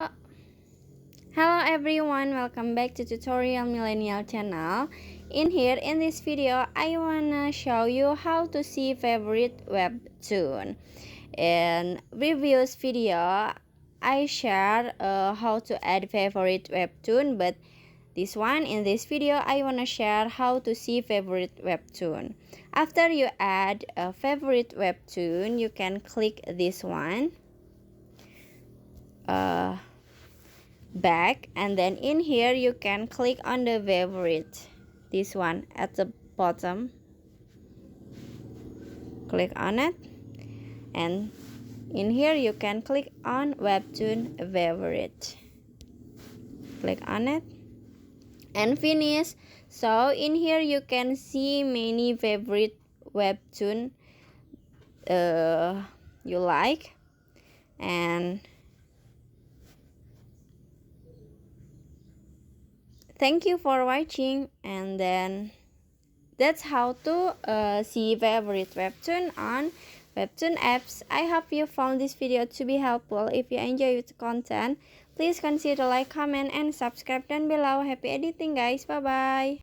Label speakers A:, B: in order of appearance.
A: Uh, Hello everyone, welcome back to Tutorial Millennial channel. In this video, I wanna show you how to see favorite webtoon. In previous video, I shared how to add favorite webtoon, but in this video, I wanna share how to see favorite webtoon. After you add a favorite webtoon, you can click this one. Back, and then in here you can click on the favorite, this one at the bottom. Click on it, and in here you can click on webtoon favorite. Click on it and finish. So in here you can see many favorite webtoon you like, and thank you for watching. And then that's how to see favorite webtoon on Webtoon apps. I hope you found this video to be helpful. If you enjoy the content, please consider like, comment, and subscribe down below. Happy editing guys. Bye bye.